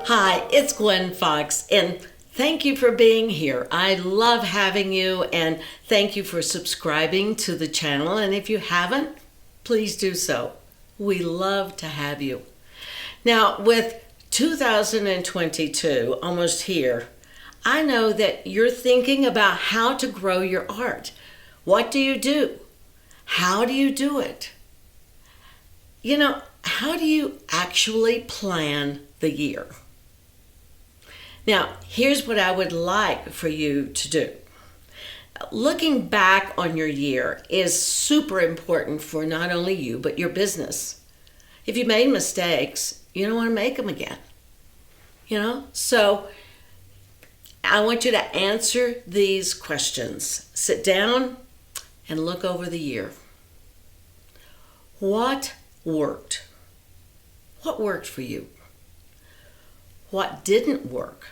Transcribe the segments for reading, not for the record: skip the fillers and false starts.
Hi, it's Gwen Fox, and thank you for being here. I love having you, and thank you for subscribing to the channel. And if you haven't, please do so. We love to have you. Now, with 2022 almost here, I know that you're thinking about how to grow your art. What do you do? How do you do it? How do you actually plan the year? Now, here's what I would like for you to do. Looking back on your year is super important for not only you, but your business. If you made mistakes, you don't want to make them again. So I want you to answer these questions. Sit down and look over the year. What worked? What worked for you? What didn't work?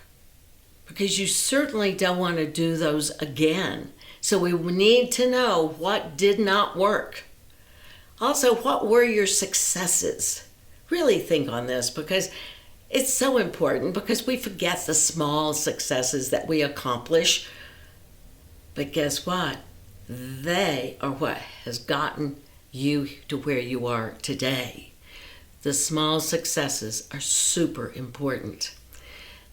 Because you certainly don't want to do those again. So we need to know what did not work. Also, what were your successes? Really think on this, because it's so important, because we forget the small successes that we accomplish. But guess what? They are what has gotten you to where you are today. The small successes are super important.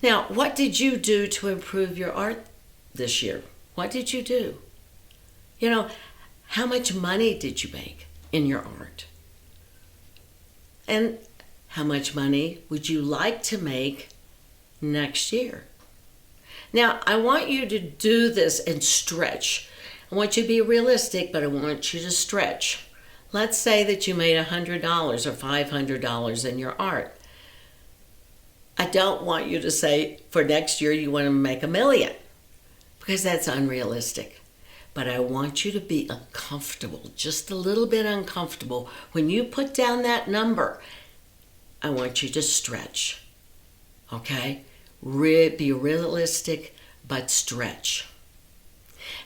Now, what did you do to improve your art this year? What did you do? How much money did you make in your art? And how much money would you like to make next year? Now, I want you to do this and stretch. I want you to be realistic, but I want you to stretch. Let's say that you made $100 or $500 in your art. I don't want you to say for next year you want to make $1 million, because that's unrealistic. But I want you to be uncomfortable, just a little bit uncomfortable. When you put down that number, I want you to stretch, okay? Be realistic, but stretch.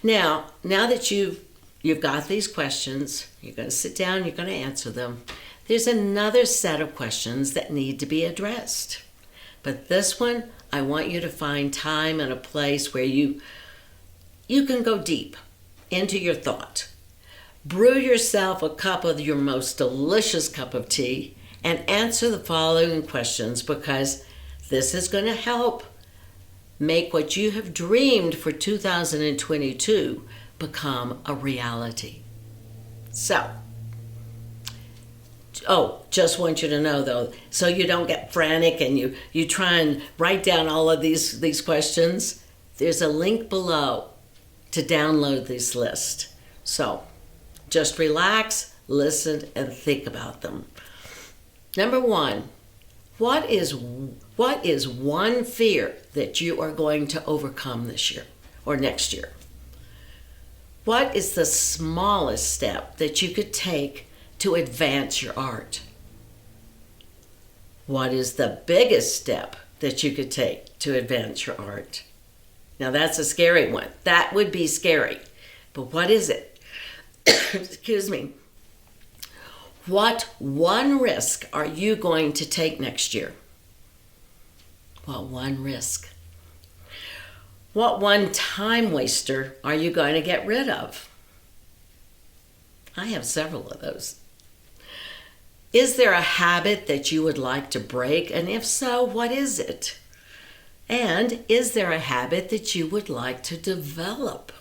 Now that you've got these questions, you're going to sit down, you're going to answer them. There's another set of questions that need to be addressed. But this one, I want you to find time and a place where you can go deep into your thought. Brew yourself a cup of your most delicious cup of tea and answer the following questions, because this is going to help make what you have dreamed for 2022 become a reality. Just want you to know though, so you don't get frantic and you try and write down all of these questions, there's a link below to download this list. So just relax, listen, and think about them. Number 1, what is one fear that you are going to overcome this year or next year? What is the smallest step that you could take to advance your art? What is the biggest step that you could take to advance your art? Now that's a scary one. That would be scary. But what is it? Excuse me. What one risk are you going to take next year? What one risk? What one time waster are you going to get rid of? I have several of those. Is there a habit that you would like to break? And if so, what is it? And is there a habit that you would like to develop?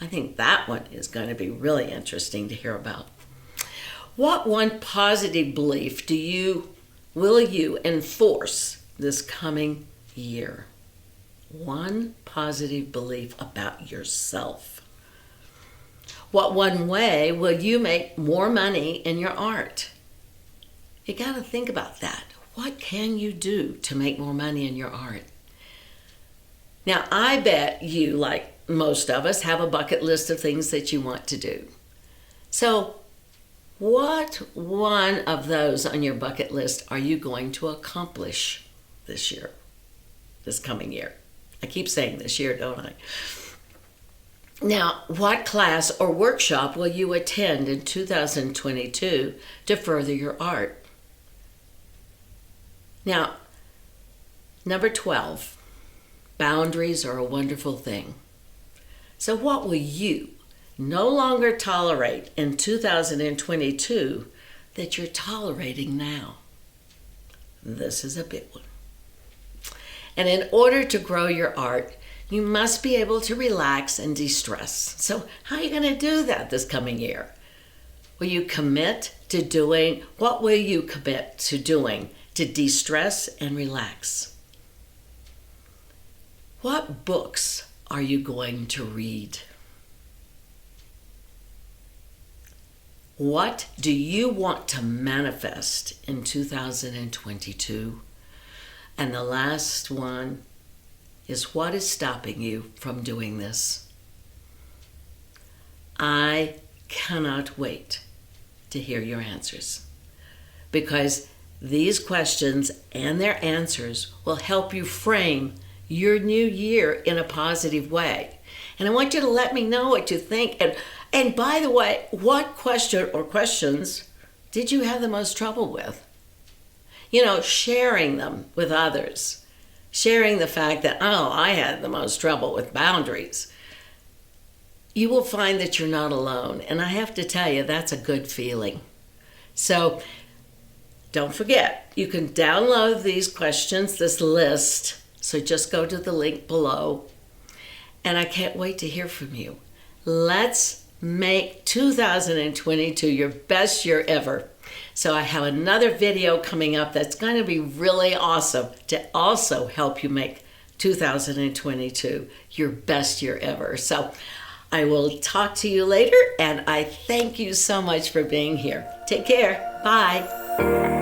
I think that one is going to be really interesting to hear about. What one positive belief will you enforce this coming year? One positive belief about yourself. What one way will you make more money in your art? You got to think about that. What can you do to make more money in your art? Now, I bet you, like most of us, have a bucket list of things that you want to do. So, what one of those on your bucket list are you going to accomplish this year, this coming year? I keep saying this year, don't I? Now, what class or workshop will you attend in 2022 to further your art? Now, number 12, boundaries are a wonderful thing. So what will you no longer tolerate in 2022 that you're tolerating now? This is a big one. And in order to grow your art, you must be able to relax and de-stress. So how are you going to do that this coming year? Will you commit to doing, what will you commit to doing to de-stress and relax? What books are you going to read? What do you want to manifest in 2022? And the last one is, what is stopping you from doing this? I cannot wait to hear your answers, because these questions and their answers will help you frame your new year in a positive way. And I want you to let me know what you think. And by the way, what question or questions did you have the most trouble with? You know, sharing them with others. Sharing the fact that, oh, I had the most trouble with boundaries. You will find that you're not alone. And I have to tell you, that's a good feeling. So don't forget, you can download these questions, this list. So just go to the link below. And I can't wait to hear from you. Let's make 2022 your best year ever. So I have another video coming up that's going to be really awesome to also help you make 2022 your best year ever. So I will talk to you later, and I thank you so much for being here. Take care. Bye.